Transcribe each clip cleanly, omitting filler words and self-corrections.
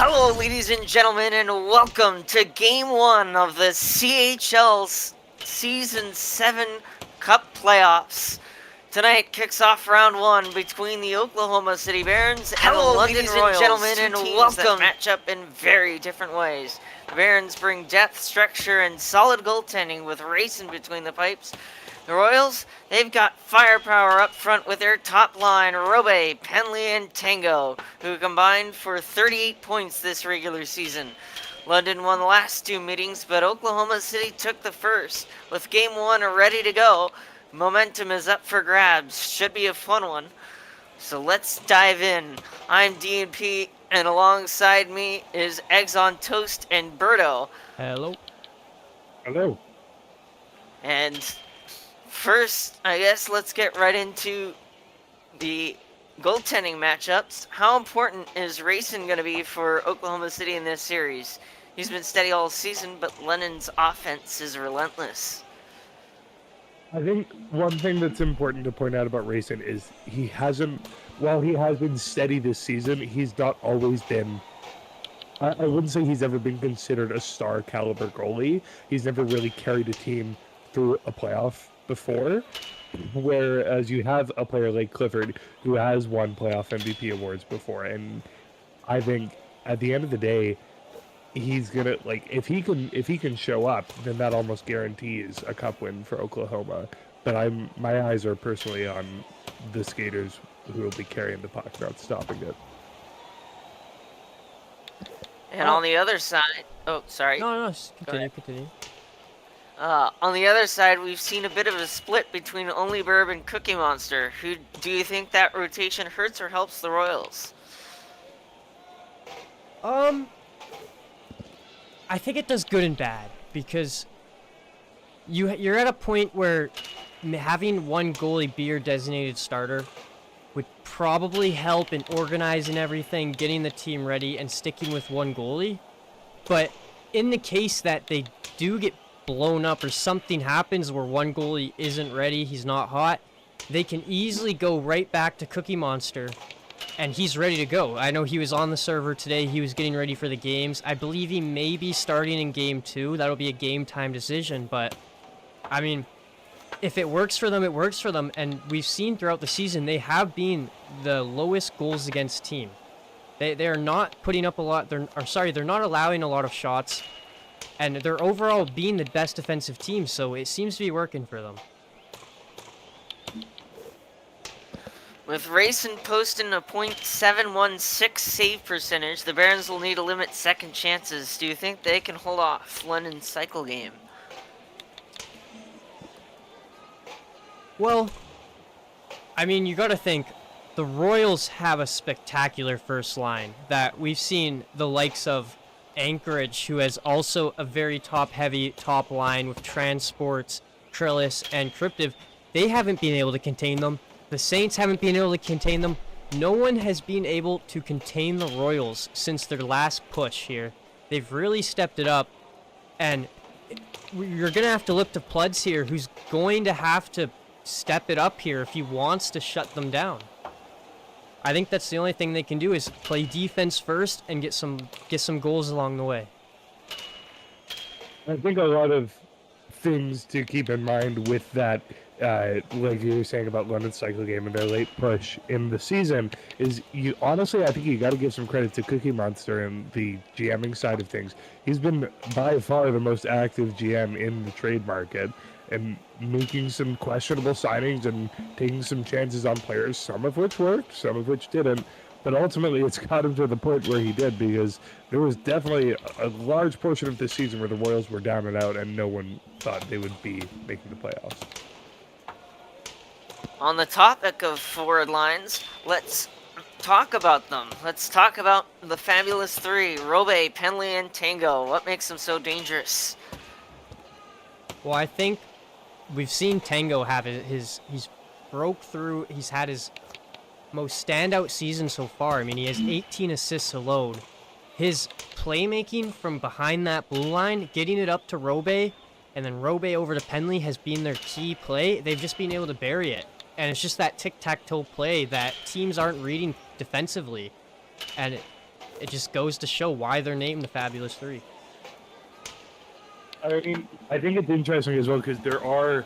Hello, ladies and gentlemen, and welcome to Game 1 of the CHL Season 7 Cup Playoffs. Tonight kicks off round 1 between the Oklahoma City Barons and the London Royals. Hello, ladies and gentlemen, and welcome. That match up in very different ways. The Barons bring depth, structure, and solid goaltending with racing between the pipes. The Royals, they've got firepower up front with their top line, Robe, Penley, and Tango, who combined for 38 points this regular season. London won the last two meetings, but Oklahoma City took the first. With Game 1 ready to go, momentum is up for grabs. Should be a fun one. So let's dive in. I'm D&P, and alongside me is Eggs on Toast and Berto. Hello. Hello. And first, I guess let's get right into the goaltending matchups. How important is Racing going to be for Oklahoma City in this series? He's been steady all season, but Lennon's offense is relentless. I think one thing that's important to point out about Racing is while he has been steady this season, he's not always been, I wouldn't say he's ever been considered a star caliber goalie. He's never really carried a team through a playoff before, whereas you have a player like Clifford who has won playoff MVP awards before, and I think at the end of the day, he's gonna, like, if he can show up, then that almost guarantees a cup win for Oklahoma. But my eyes are personally on the skaters who will be carrying the puck, not stopping it. And on the other side, oh, sorry. No, continue. On the other side, we've seen a bit of a split between Only Burb and Cookie Monster. Who do you think that rotation hurts or helps the Royals? I think it does good and bad because you're at a point where having one goalie be your designated starter would probably help in organizing everything, getting the team ready, and sticking with one goalie. But in the case that they do get blown up or something happens where one goalie isn't ready, he's not hot, they can easily go right back to Cookie Monster and he's ready to go. I know he was on the server today. He was getting ready for the games. I believe he may be starting in Game 2. That'll be a game time decision. But, I mean, if it works for them, it works for them. And we've seen throughout the season, they have been the lowest goals against team. They are not putting up a lot. They're not allowing a lot of shots. And they're overall being the best defensive team. So it seems to be working for them. With Racing posting a .716 save percentage, the Barons will need to limit second chances. Do you think they can hold off London's cycle game? Well, I mean, you got to think the Royals have a spectacular first line that we've seen the likes of Anchorage, who has also a very top-heavy top line with Transports, Trillis, and Cryptive. They haven't been able to contain them. The Saints haven't been able to contain them. No one has been able to contain the Royals since their last push here. They've really stepped it up. And you're going to have to look to Pluds here, who's going to have to step it up here if he wants to shut them down. I think that's the only thing they can do is play defense first and get some goals along the way. I think a lot of things to keep in mind with that, like you were saying about London cycle game and their late push in the season, is I think you got to give some credit to Cookie Monster and the GMing side of things. He's been by far the most active GM in the trade market and making some questionable signings and taking some chances on players, some of which worked, some of which didn't. But ultimately, it's got him to the point where he did, because there was definitely a large portion of this season where the Royals were down and out and no one thought they would be making the playoffs. On the topic of forward lines, let's talk about them. Let's talk about the fabulous three, Robe, Penley, and Tango. What makes them so dangerous? Well, I think we've seen Tango have he's broke through. He's had his most standout season so far. I mean, he has 18 assists alone. His playmaking from behind that blue line, getting it up to Robe, and then Robe over to Penley has been their key play. They've just been able to bury it. And it's just that tic-tac-toe play that teams aren't reading defensively. And it just goes to show why they're named the Fabulous Three. I mean, I think it's interesting as well because there are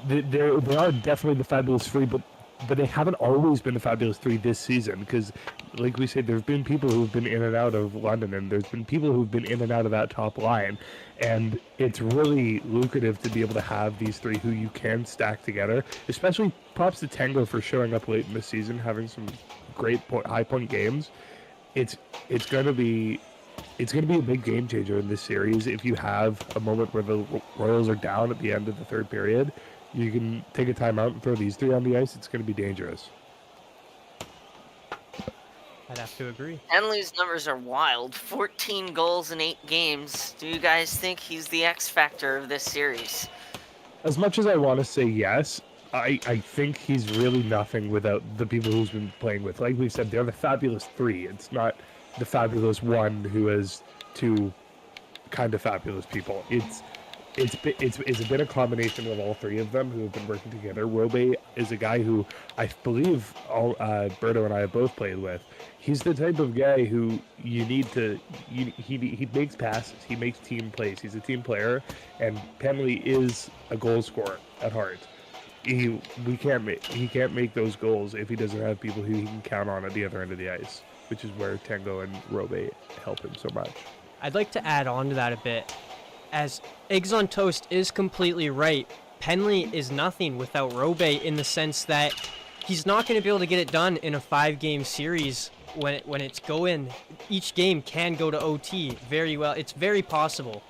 definitely the Fabulous Three, but they haven't always been the Fabulous Three this season because, like we said, there's been people who've been in and out of London, and there's been people who've been in and out of that top line, and it's really lucrative to be able to have these three who you can stack together. Especially props to Tango for showing up late in the season, having some great high point games. It's going to be a big game changer in this series if you have a moment where the Royals are down at the end of the third period. You can take a timeout and throw these three on the ice. It's going to be dangerous. I'd have to agree. Henley's numbers are wild. 14 goals in 8 games. Do you guys think he's the X factor of this series? As much as I want to say yes, I think he's really nothing without the people he's been playing with. Like we said, they're the Fabulous Three. It's not the Fabulous One who has two kind of fabulous people. It's been a combination of all three of them who have been working together. Robe is a guy who I believe Berto and I have both played with. He's the type of guy who you need to. He makes passes. He makes team plays. He's a team player, and Penley is a goal scorer at heart. He can't make those goals if he doesn't have people who he can count on at the other end of the ice, which is where Tango and Robe help him so much. I'd like to add on to that a bit. As Eggs on Toast is completely right, Penley is nothing without Robe in the sense that he's not going to be able to get it done in a 5-game series when it's going. Each game can go to OT very well. It's very possible.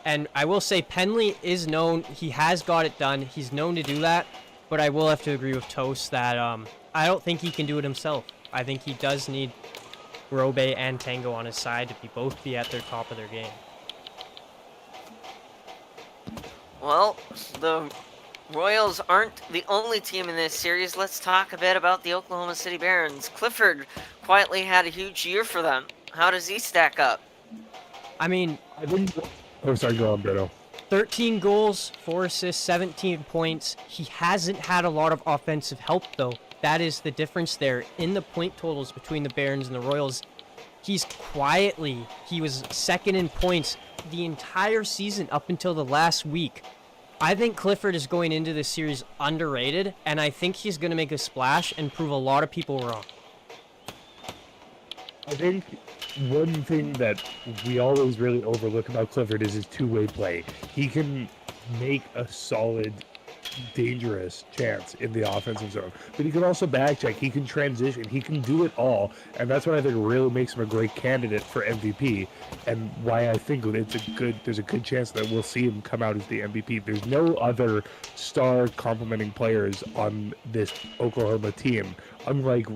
And I will say Penley is known. He has got it done. He's known to do that. But I will have to agree with Toast that I don't think he can do it himself. I think he does need Robe and Tango on his side to both be at their top of their game. Well, the Royals aren't the only team in this series. Let's talk a bit about the Oklahoma City Barons. Clifford quietly had a huge year for them. How does he stack up? I mean... Oh, sorry, go on, Berto. 13 goals, 4 assists, 17 points. He hasn't had a lot of offensive help, though. That is the difference there. In the point totals between the Barons and the Royals, he was second in points the entire season up until the last week. I think Clifford is going into this series underrated, and I think he's going to make a splash and prove a lot of people wrong. I think one thing that we always really overlook about Clifford is his two-way play. He can make a solid, dangerous chance in the offensive zone, but he can also back check. He can transition. He can do it all, and that's what I think really makes him a great candidate for MVP, and why I think there's a good chance that we'll see him come out as the MVP. There's no other star complementing players on this Oklahoma team, unlike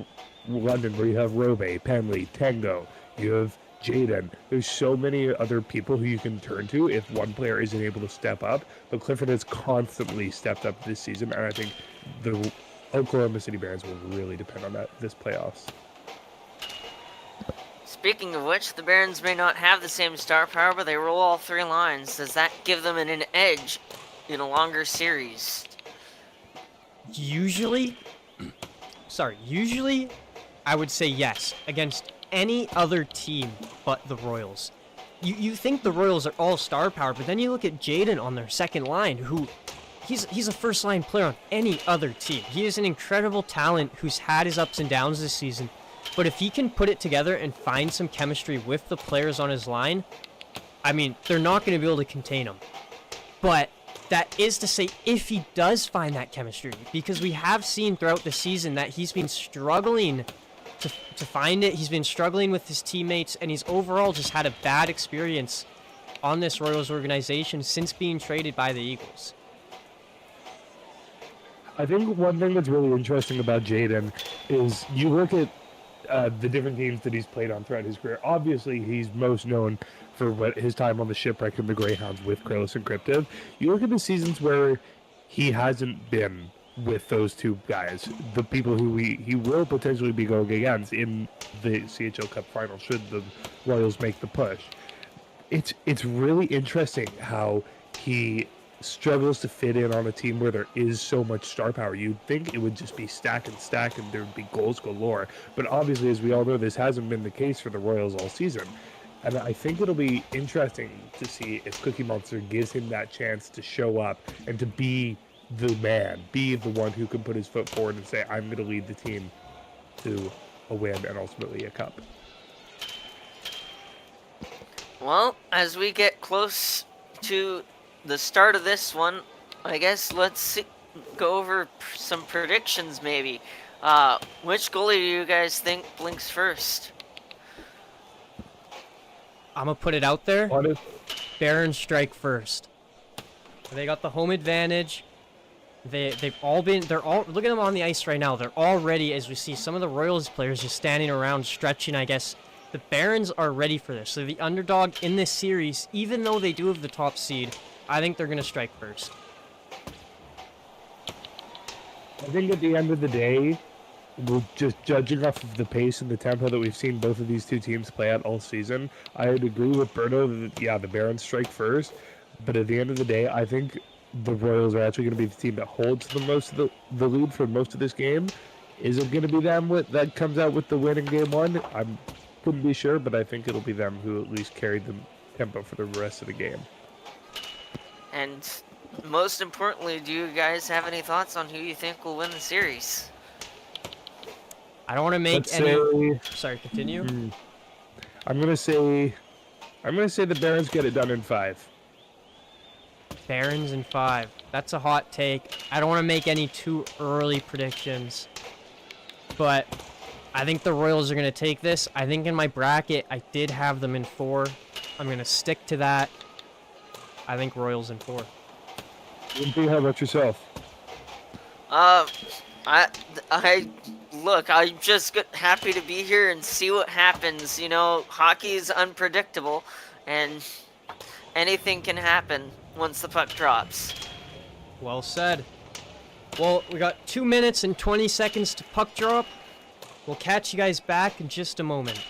London, where you have Robe, Penley, Tango, you have Jaden. There's so many other people who you can turn to if one player isn't able to step up. But Clifford has constantly stepped up this season, and I think the Oklahoma City Barons will really depend on that this playoffs. Speaking of which, the Barons may not have the same star power, but they roll all 3 lines. Does that give them an edge in a longer series? Usually, I would say yes, against any other team but the Royals. You think the Royals are all star power, but then you look at Jaden on their second line, who he's a first line player on any other team. He is an incredible talent who's had his ups and downs this season, but if he can put it together and find some chemistry with the players on his line, I mean, they're not going to be able to contain him. But that is to say, if he does find that chemistry, because we have seen throughout the season that he's been struggling to find it. He's been struggling with his teammates, and he's overall just had a bad experience on this Royals organization since being traded by the Eagles. I think one thing that's really interesting about Jaden is you look at the different teams that he's played on throughout his career. Obviously, he's most known for his time on the Shipwreck and the Greyhounds with Krellis and Cryptiv. You look at the seasons where he hasn't been with those two guys, the people who he will potentially be going against in the CHL Cup final should the Royals make the push. It's really interesting how he struggles to fit in on a team where there is so much star power. You'd think it would just be stack and stack and there would be goals galore. But obviously, as we all know, this hasn't been the case for the Royals all season. And I think it'll be interesting to see if Cookie Monster gives him that chance to show up and to be the man, be the one who can put his foot forward and say, I'm going to lead the team to a win and ultimately a cup. Well, as we get close to the start of this one, I guess go over some predictions maybe. Which goalie do you guys think blinks first? I'm gonna put it out there. Honest, Barons strike first. They got the home advantage. They're all look at them on the ice right now. They're all ready, as we see some of the Royals players just standing around stretching, I guess. The Barons are ready for this. So the underdog in this series, even though they do have the top seed, I think they're gonna strike first. I think at the end of the day, we're just judging off of the pace and the tempo that we've seen both of these two teams play at all season. I would agree with Berto that, yeah, the Barons strike first. But at the end of the day, I think the Royals are actually going to be the team that holds the most of the lead for most of this game. Is it going to be them that comes out with the win in game one? I couldn't be sure, but I think it'll be them who at least carried the tempo for the rest of the game. And most importantly, do you guys have any thoughts on who you think will win the series? I don't want to make Sorry, continue. I'm gonna say the Barons get it done in 5. Barons in 5. That's a hot take. I don't want to make any too early predictions, but I think the Royals are going to take this. I think in my bracket, I did have them in 4. I'm going to stick to that. I think Royals in 4. How about yourself? Look, I'm just happy to be here and see what happens. You know, hockey is unpredictable, and anything can happen once the puck drops. Well said. Well, we got 2 minutes and 20 seconds to puck drop. We'll catch you guys back in just a moment.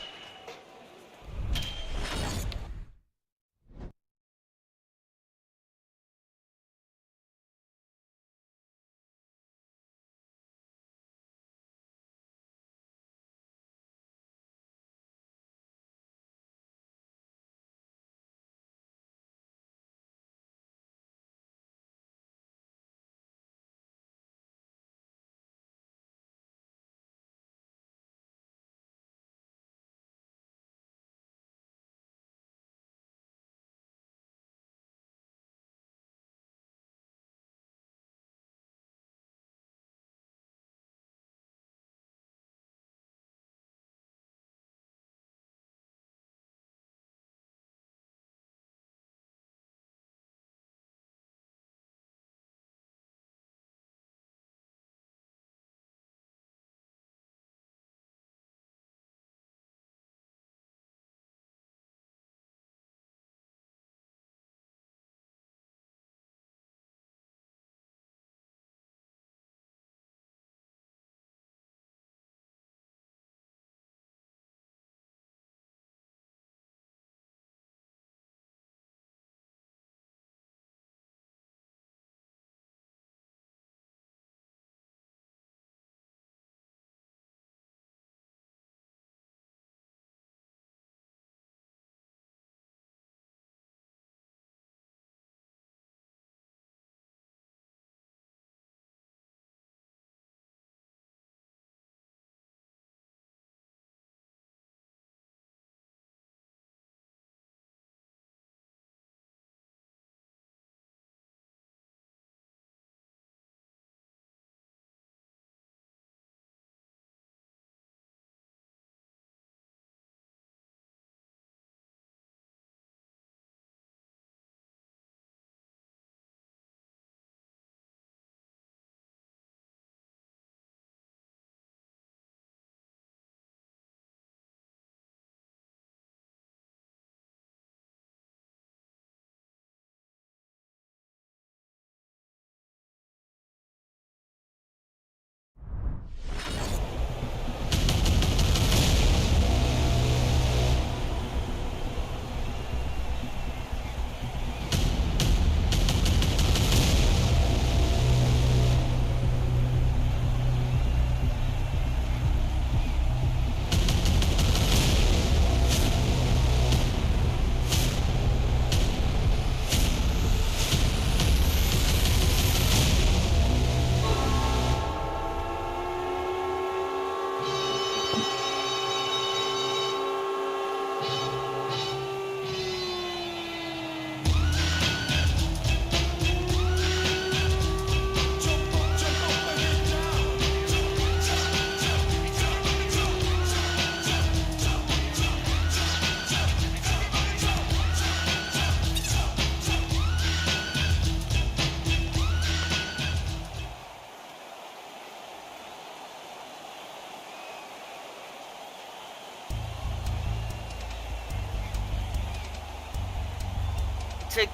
to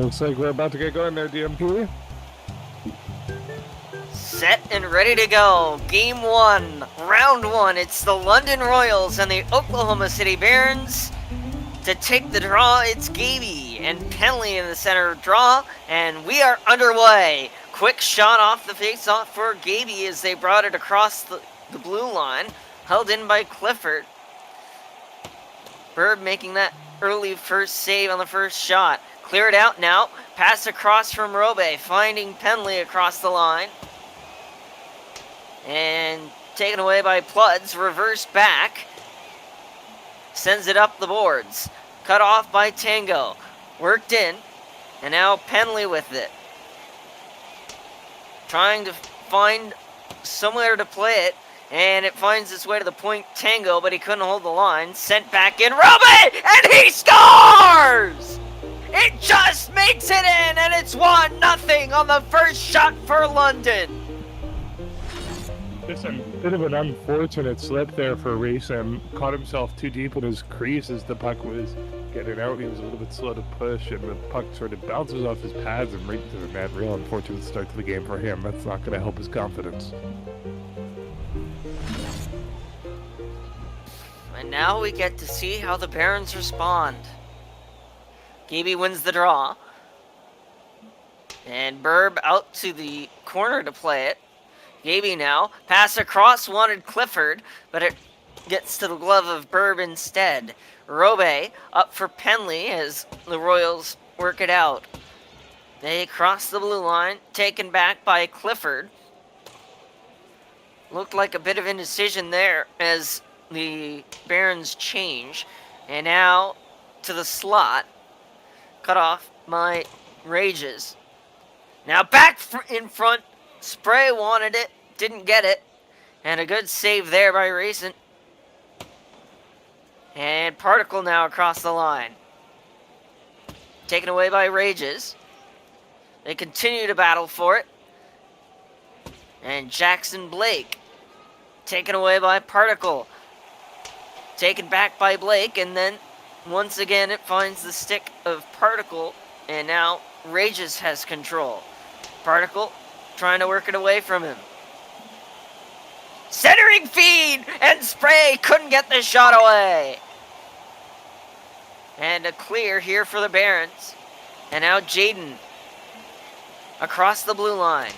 Looks like we're about to get going there, DMP. set and ready to go. Game 1, round 1. It's the London Royals and the Oklahoma City Barons. To take the draw, it's Gaby and Penley in the center draw, and we are underway. Quick shot off the face-off for Gaby as they brought it across the blue line, held in by Clifford. Bird making that early first save on the first shot. Clear it out now. Pass across from Robe, finding Penley across the line. And taken away by Pluds, reverse back. Sends it up the boards. Cut off by Tango. Worked in. And now Penley with it. Trying to find somewhere to play it. And it finds its way to the point. Tango, but he couldn't hold the line. Sent back in. Robe! And he scores! It just makes it in, and it's 1-0 on the first shot for London. Just a bit of an unfortunate slip there for Rayson. Caught himself too deep in his crease as the puck was getting out. He was a little bit slow to push, and the puck sort of bounces off his pads and right into the net. Real unfortunate start to the game for him. That's not going to help his confidence. And now we get to see how the Barons respond. Gaby wins the draw. And Burb out to the corner to play it. Gaby now. Pass across, wanted Clifford, but it gets to the glove of Burb instead. Robe up for Penley as the Royals work it out. They cross the blue line, taken back by Clifford. Looked like a bit of indecision there as the Barons change. And now to the slot. Cut off by Rages. Now back in front. Spray wanted it. Didn't get it. And a good save there by Racing. And Particle now across the line. Taken away by Rages. They continue to battle for it. And Jackson Blake. Taken away by Particle. Taken back by Blake, and then once again it finds the stick of Particle, and now Rages has control. Particle trying to work it away from him. Centering feed, and Spray couldn't get the shot away. And a clear here for the Barons. And now Jaden across the blue line.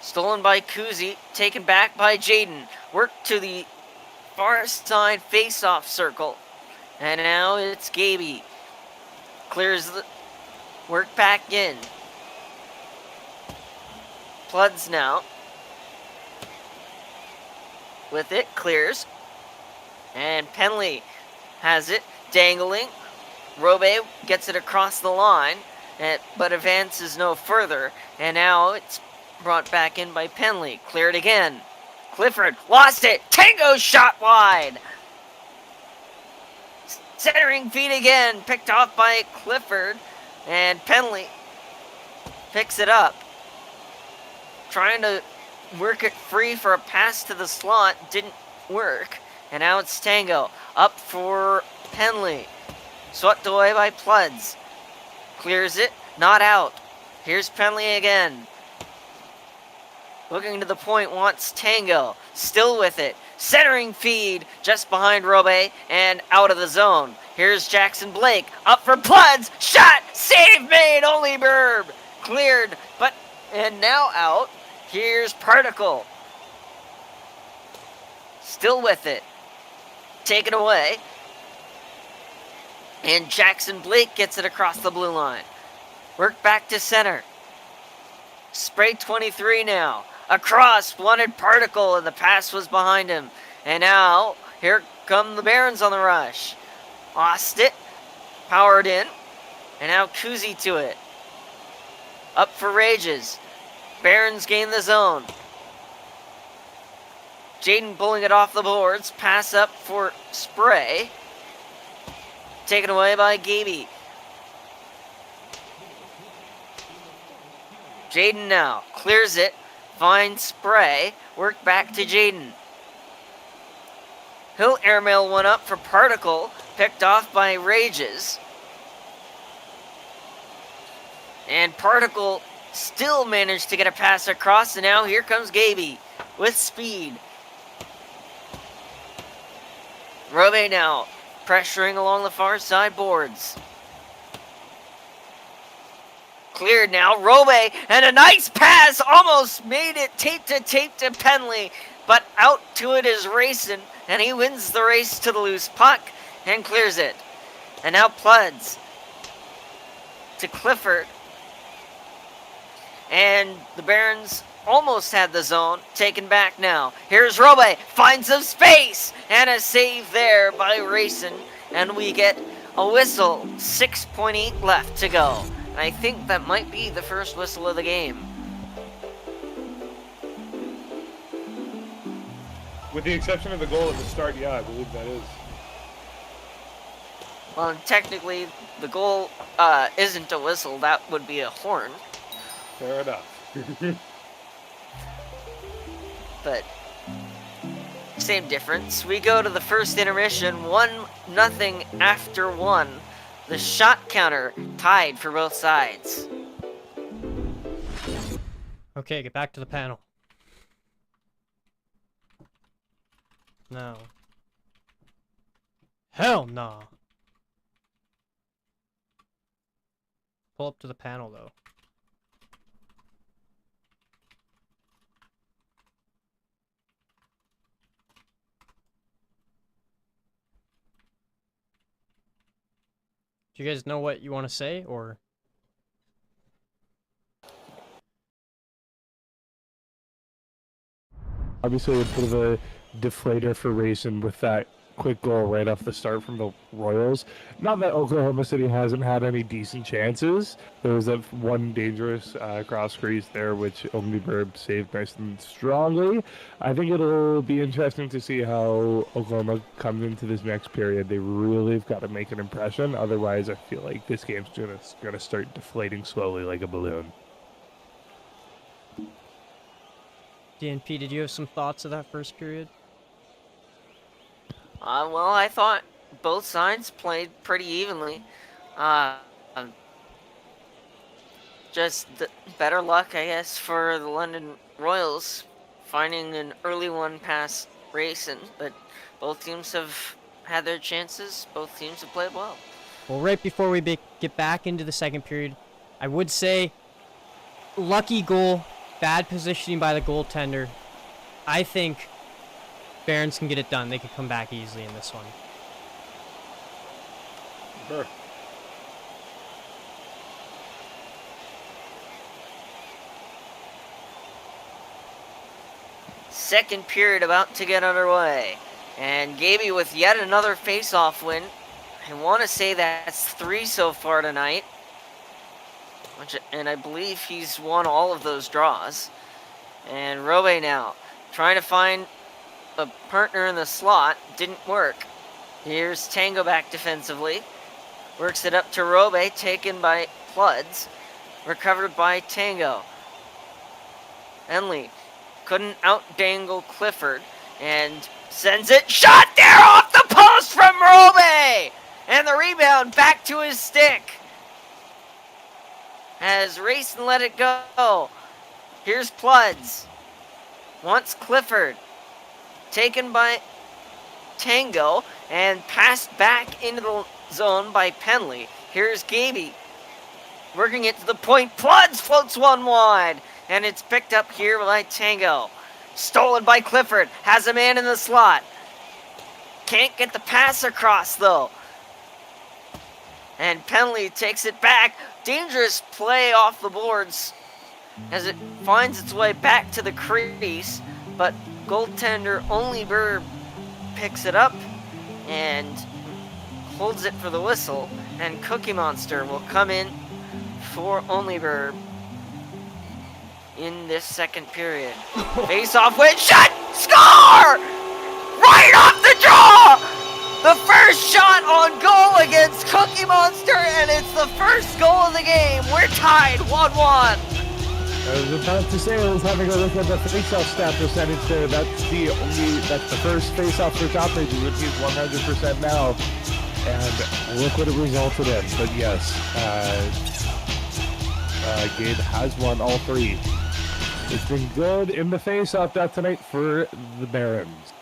Stolen by Kuzi, taken back by Jaden. Worked to the far side face-off circle. And now it's Gaby. Clears the work back in. Pluds now. With it, clears. And Penley has it, dangling. Robe gets it across the line, but advances no further. And now it's brought back in by Penley. Cleared again. Clifford lost it. Tango shot wide. Centering feed again. Picked off by Clifford. And Penley picks it up. Trying to work it free for a pass to the slot. Didn't work. And now it's Tango. Up for Penley. Swept away by Pluds. Clears it. Not out. Here's Penley again. Looking to the point, wants Tango. Still with it. Centering feed just behind Robe and out of the zone. Here's Jackson Blake. Up for Pluds. Shot. Save made. Only Burb. Cleared. And now out. Here's Particle. Still with it. Taken away. And Jackson Blake gets it across the blue line. Work back to center. Spray 23 now. Across, wanted Particle, and the pass was behind him. And now, here come the Barons on the rush. Lost it. Powered in. And now Kuzi to it. Up for Rages. Barons gain the zone. Jaden pulling it off the boards. Pass up for Spray. Taken away by Gaby. Jaden now clears it. Finds Spray. Work back to Jaden. He'll airmail one up for Particle. Picked off by Rages. And Particle still managed to get a pass across. And now here comes Gaby with speed. Robe now pressuring along the far side boards. Cleared now, Robe, and a nice pass, almost made it tape to Penley, but out to it is Rayson, and he wins the race to the loose puck and clears it. And now Pluds to Clifford, and the Barons almost had the zone, taken back now. Here's Robe, finds some space, and a save there by Rayson, and we get a whistle, 6.8 left to go. And I think that might be the first whistle of the game. With the exception of the goal at the start, yeah, I believe that is. Well, technically, the goal isn't a whistle, that would be a horn. Fair enough. But same difference. We go to the first intermission, 1-0 after 1. The shot counter tied for both sides. Okay, get back to the panel. No. Hell no. Pull up to the panel though. Do you guys know what you want to say, or? Obviously, a bit of a deflator for Rayson with that quick goal right off the start from the Royals. Not that Oklahoma City hasn't had any decent chances. There was that one dangerous cross crease there, which Omniverb saved nice and strongly. I think it'll be interesting to see how Oklahoma comes into this next period. They really have got to make an impression. Otherwise, I feel like this game's gonna start deflating slowly like a balloon. DNP, did you have some thoughts of that first period? Well, I thought both sides played pretty evenly. Just better luck, I guess, for the London Royals finding an early one past Rayson, but both teams have had their chances. Both teams have played well. Well, right before we get back into the second period, I would say lucky goal, bad positioning by the goaltender. I think Barons can get it done. They could come back easily in this one. Sure. Second period about to get underway. And Gaby with yet another face-off win. I want to say that's 3 so far tonight. And I believe he's won all of those draws. And Robe now trying to find a partner in the slot. Didn't work. Here's Tango back defensively. Works it up to Robe, taken by Pluds. Recovered by Tango. Enley couldn't outdangle Clifford and sends it. Shot there off the post from Robe! And the rebound back to his stick. As Rayson let it go. Here's Pluds. Wants Clifford. Taken by Tango and passed back into the zone by Penley. Here's Gaby. Working it to the point. Pluds floats one wide. And it's picked up here by Tango. Stolen by Clifford. Has a man in the slot. Can't get the pass across though. And Penley takes it back. Dangerous play off the boards as it finds its way back to the crease. But goaltender Only Bird picks it up and holds it for the whistle. And Cookie Monster will come in for Only Bird in this second period. Face-off win, shot, score! Right off the draw! The first shot on goal against Cookie Monster, and it's the first goal of the game. We're tied 1-1. I was about to say, I was having a look at the face-off stat percentage there. That's the first face-off for top rating, which is 100% now. And look what it resulted in. But yes, Gabe has won all three. It's been good in the face-off dot tonight for the Barons.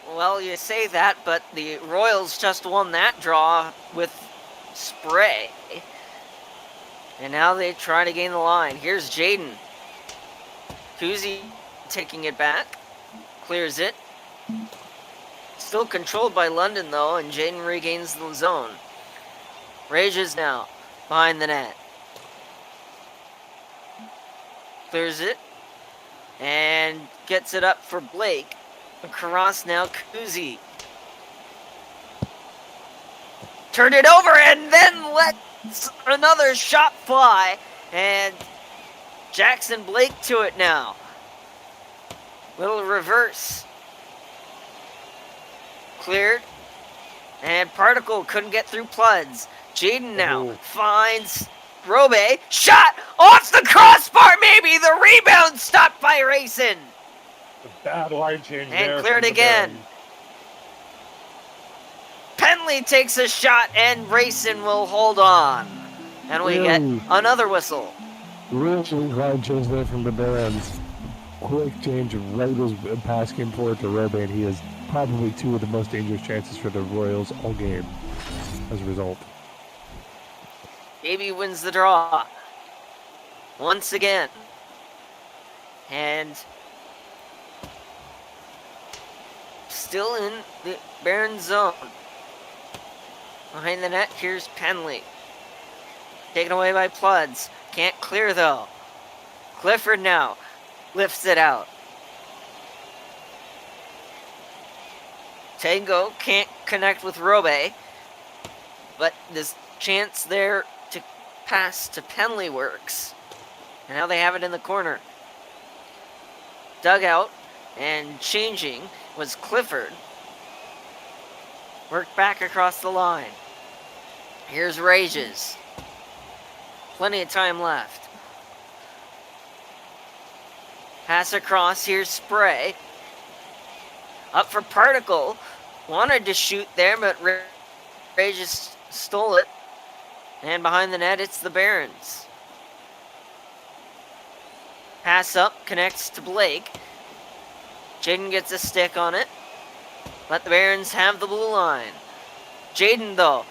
Well, you say that, but the Royals just won that draw with Spray. And now they try to gain the line. Here's Jaden. Kuzi taking it back. Clears it. Still controlled by London, though, and Jaden regains the zone. Rages now behind the net. Clears it. And gets it up for Blake. Across now, Kuzi. Turned it over and then let another shot fly. And Jackson Blake to it now. Little reverse. Cleared. And Particle couldn't get through Pluds. Jaden now finds Robe. Shot off the crossbar, maybe. The rebound stopped by Rayson. Bad line change and there. Cleared again. Penley takes a shot and Rayson will hold on. And we get another whistle. Really line change there from the Barons. Quick change right as pass came forward to Robe, and he has probably two of the most dangerous chances for the Royals all game as a result. Davey wins the draw. Once again. And still in the Baron zone. Behind the net, here's Penley. Taken away by Pluds. Can't clear, though. Clifford now lifts it out. Tango can't connect with Robe. But this chance there to pass to Penley works. And now they have it in the corner. Dugout and changing was Clifford. Worked back across the line. Here's Rages. Plenty of time left. Pass across, here's Spray. Up for Particle. Wanted to shoot there, but Rages stole it. And behind the net, it's the Barons. Pass up, connects to Blake. Jaden gets a stick on it. Let the Barons have the blue line. Jaden, though,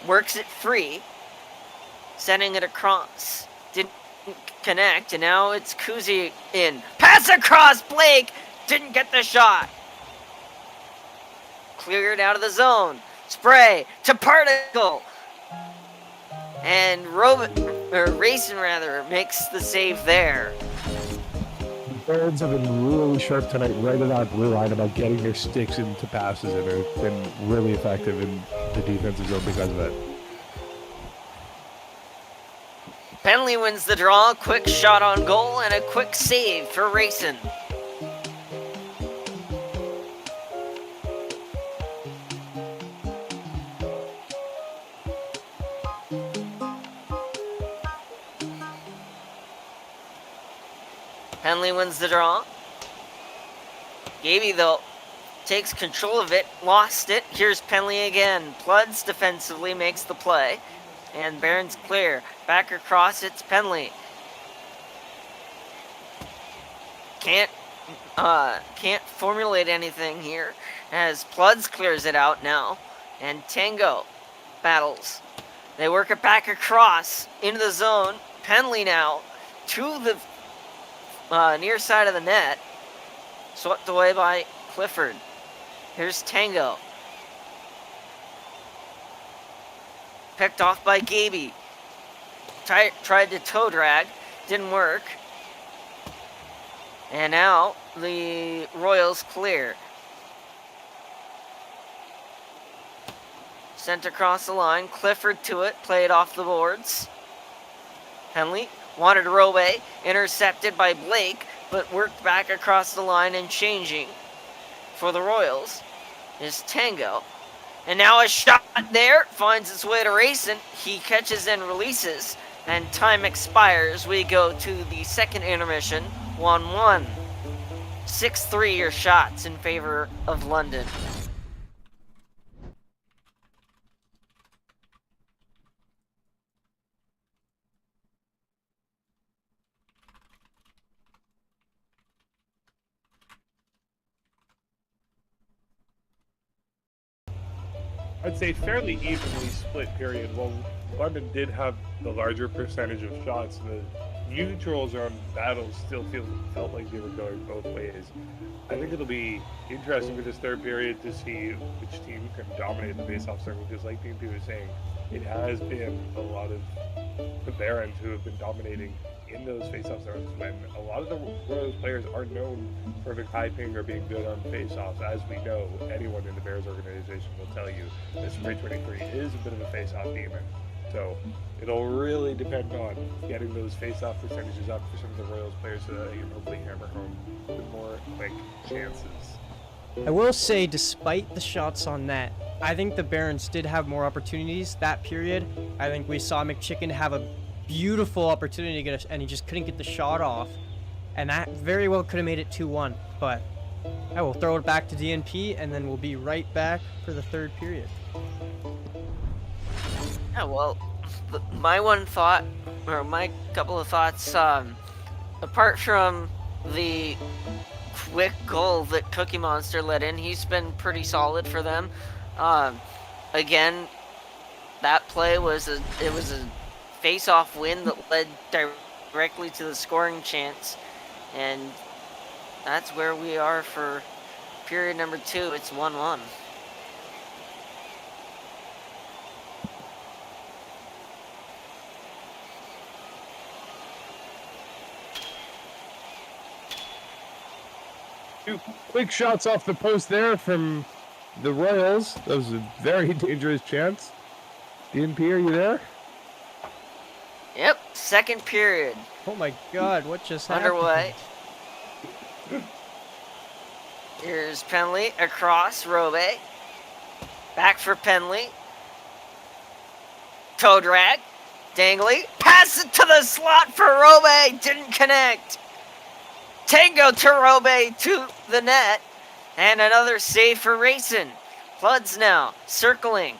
works it free. Sending it across. Didn't connect, and now it's Kuzi in. Pass across, Blake! Didn't get the shot. Cleared out of the zone. Spray to Particle. And Rayson makes the save there. The Barons have been really sharp tonight, right on that blue line, about getting their sticks into passes, and have been really effective in the defensive zone because of it. Penley wins the draw. Quick shot on goal and a quick save for Rayson. Penley wins the draw. Gaby, though, takes control of it, lost it. Here's Penley again. Pluds defensively makes the play. And Barron's clear. Back across, it's Penley. Can't formulate anything here as Pluds clears it out now. And Tango battles. They work it back across into the zone. Penley now to the near side of the net. Swept away by Clifford. Here's Tango. Picked off by Gaby. Tried to toe drag. Didn't work. And now the Royals clear. Sent across the line. Clifford to it. Played off the boards. Henley wanted Robe. Intercepted by Blake, but worked back across the line and changing for the Royals is Tango. And now a shot there. Finds its way to Racing. He catches and releases. And time expires. We go to the second intermission. 1-1. 6-3 your shots in favor of London. I'd say fairly evenly split period. Well, London did have the larger percentage of shots. The neutral zone battles still felt like they were going both ways. I think it'll be interesting for this third period to see which team can dominate the face-off circle, because like PMP was saying, it has been a lot of the Barons who have been dominating in those face-off zones when a lot of the Royals players are known for the high ping or being good on face-offs. As we know, anyone in the Bears organization will tell you that Spray 23 is a bit of a face-off demon. So it'll really depend on getting those face-off percentages up for some of the Royals players so that you can hopefully hammer home the more quick chances. I will say, despite the shots on net, I think the Barons did have more opportunities that period. I think we saw McChicken have a beautiful opportunity to get us, and he just couldn't get the shot off. And that very well could have made it 2-1. But I will throw it back to DNP, and then we'll be right back for the third period. Yeah, well, my one thought, or my couple of thoughts, apart from the quick goal that Cookie Monster let in, he's been pretty solid for them. Again, that play was a face-off win that led directly to the scoring chance, and that's where we are for period number 2. It's 1-1. Two quick shots off the post there from the Royals. That was a very dangerous chance. DNP, are you there? Yep, second period. Oh my god, what just happened? Underway. Here's Penley across Robe. Back for Penley. Toe drag. Dangley. Pass it to the slot for Robe. Didn't connect. Tango to Robe to the net. And another save for Racing. Floods now. Circling.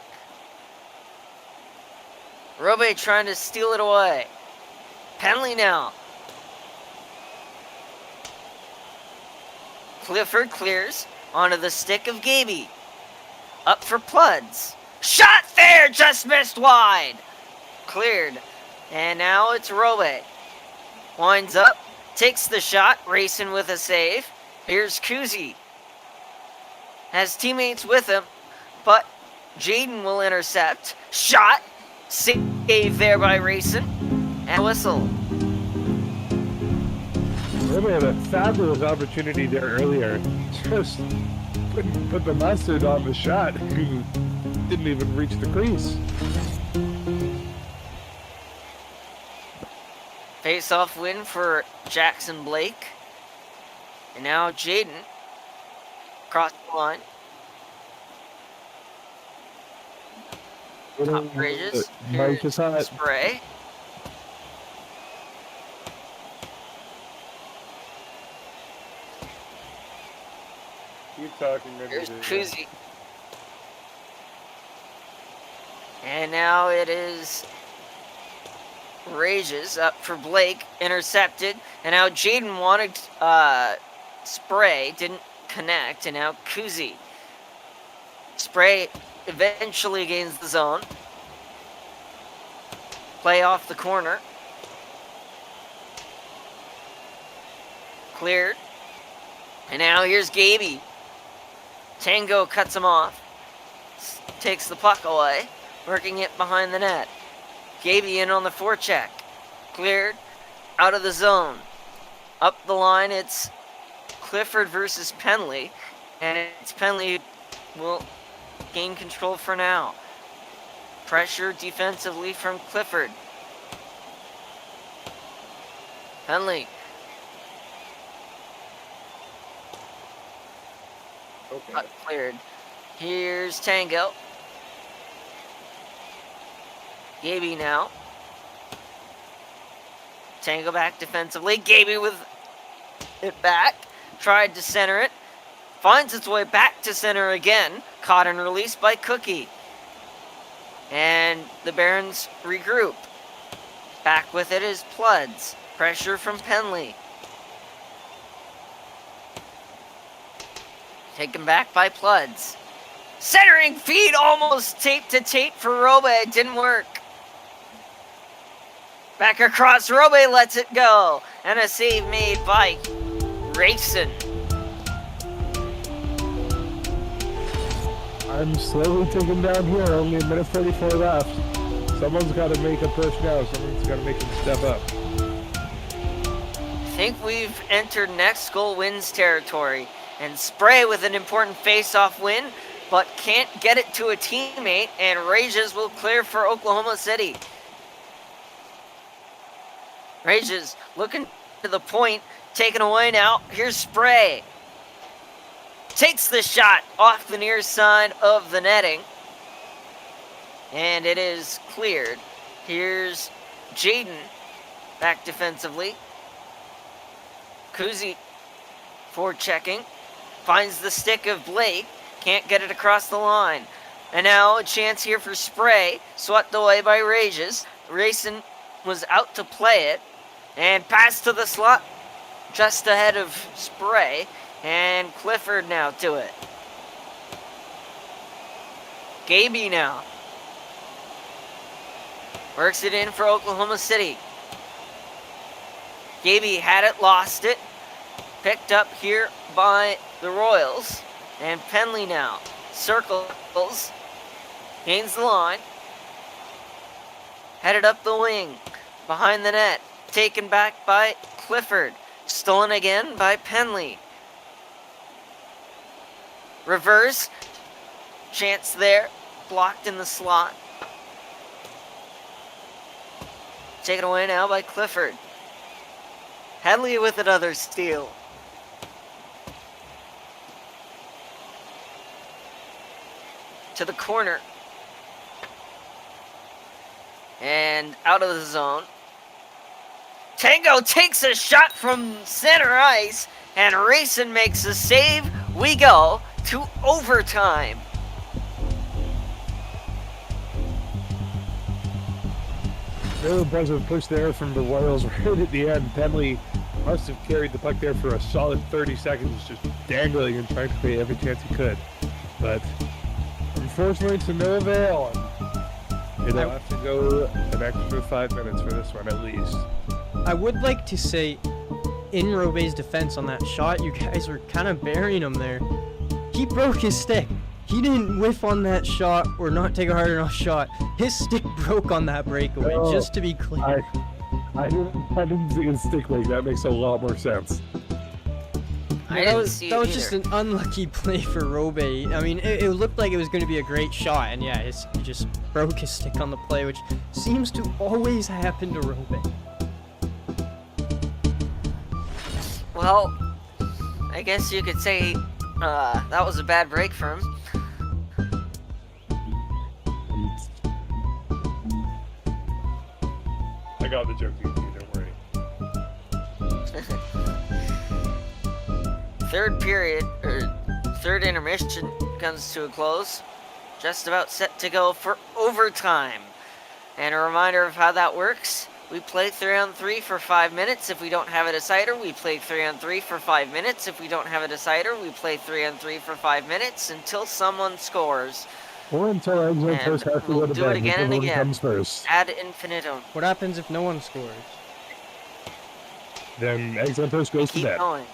Robe trying to steal it away. Penley now. Clifford clears onto the stick of Gaby. Up for Pluds. Shot there, just missed wide. Cleared. And now it's Robe. Winds up, takes the shot, Racing with a save. Here's Kuzi. Has teammates with him, but Jaden will intercept. Shot. Save there by Racing. And whistle. Robe had a fabulous opportunity there earlier. Just put the mustard on the shot. Didn't even reach the crease. Face-off win for Jackson Blake. And now Jaden across the line. Top bridges. Mike is hot. Spray. Keep talking. Here's Kuzi. And now it is Rages up for Blake. Intercepted. And now Jaden wanted Spray. Didn't connect. And now Kuzi. Spray eventually gains the zone. Play off the corner. Cleared. And now here's Gaby. Tango cuts him off. Takes the puck away. working it behind the net. Gaby in on the forecheck. Cleared. Out of the zone. Up the line, it's Clifford versus Penley. And it's Penley who will gain control for now. Pressure defensively from Clifford. Penley. Okay. Not cleared. Here's Tango. Gaby now. Tango back defensively. Gaby with it back. Tried to center it. Finds its way back to center again. Caught and released by Cookie. And the Barons regroup. Back with it is Pludds. Pressure from Penley. Taken back by Pludds. Centering feed almost tape to tape for Robe. It didn't work. Back across. Robe lets it go. And a save made by Rayson. I'm slowly taken down here. Only a minute 34 left. Someone's got to make a push now. Someone's got to make him step up. I think we've entered next goal wins territory. And Spray with an important face-off win, but can't get it to a teammate, and Rages will clear for Oklahoma City. Rages looking to the point, taken away now. Here's Spray. Takes the shot off the near side of the netting. And it is cleared. Here's Jaden back defensively. Kuzi forechecking. Finds the stick of Blake. Can't get it across the line. And now a chance here for Spray. Swept away by Rages. Rayson was out to play it. And pass to the slot just ahead of Spray. And Clifford now to it. Gaby now. Works it in for Oklahoma City. Gaby had it, lost it. Picked up here by the Royals. And Penley now circles. Gains the line. Headed up the wing. Behind the net. Taken back by Clifford. Stolen again by Penley. Reverse. Chance there. Blocked in the slot. Taken away now by Clifford. Henley with another steal. To the corner. And out of the zone. Tango takes a shot from center ice. And Rayson makes a save. We go to overtime. Very impressive push there from the Royals right at the end. Penley must have carried the puck there for a solid 30 seconds, just dangling and trying to create every chance he could. But unfortunately, to no avail. It'll have to go an extra 5 minutes for this one at least. I would like to say, in Robe's defense on that shot, you guys were kind of burying him there. He broke his stick. He didn't whiff on that shot or not take a hard enough shot. His stick broke on that breakaway, just to be clear. I didn't see his stick break. That makes a lot more sense. That was just an unlucky play for Robe. I mean, it looked like it was going to be a great shot, and yeah, he just broke his stick on the play, which seems to always happen to Robe. Well, I guess you could say that was a bad break for him. I got the joke, don't worry. Third period, or third intermission comes to a close. Just about set to go for overtime. And a reminder of how that works. We play 3-on-3 for 5 minutes. If we don't have a decider, we play 3-on-3 for 5 minutes. If we don't have a decider, we play 3-on-3 for 5 minutes until someone scores. Or until Exo first has to go to bed. Do it again and again. Comes first. Ad infinitum. What happens if no one scores? Then Exo first goes to bed. Going.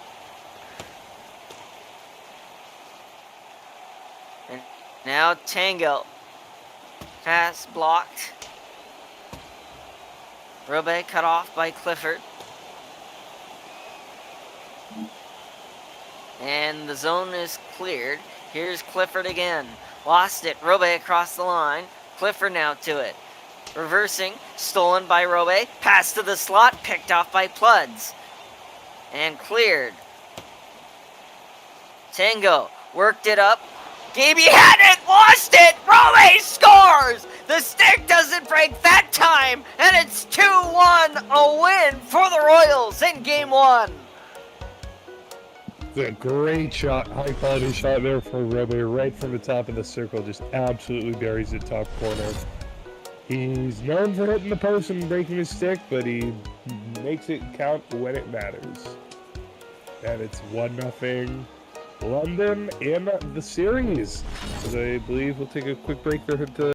And now Tango. Pass blocked. Robe cut off by Clifford. And the zone is cleared. Here's Clifford again. Lost it. Robe across the line. Clifford now to it. Reversing. Stolen by Robe. Pass to the slot. Picked off by Pluds. And cleared. Tango worked it up. Gaby had it, lost it, Robe scores! The stick doesn't break that time, and it's 2-1, a win for the Royals in Game 1. It's a great shot, high quality shot there for Robe, right from the top of the circle, just absolutely buries the top corner. He's known for hitting the post and breaking his stick, but he makes it count when it matters. And it's 1-0. London in the series. As I believe we'll take a quick break there to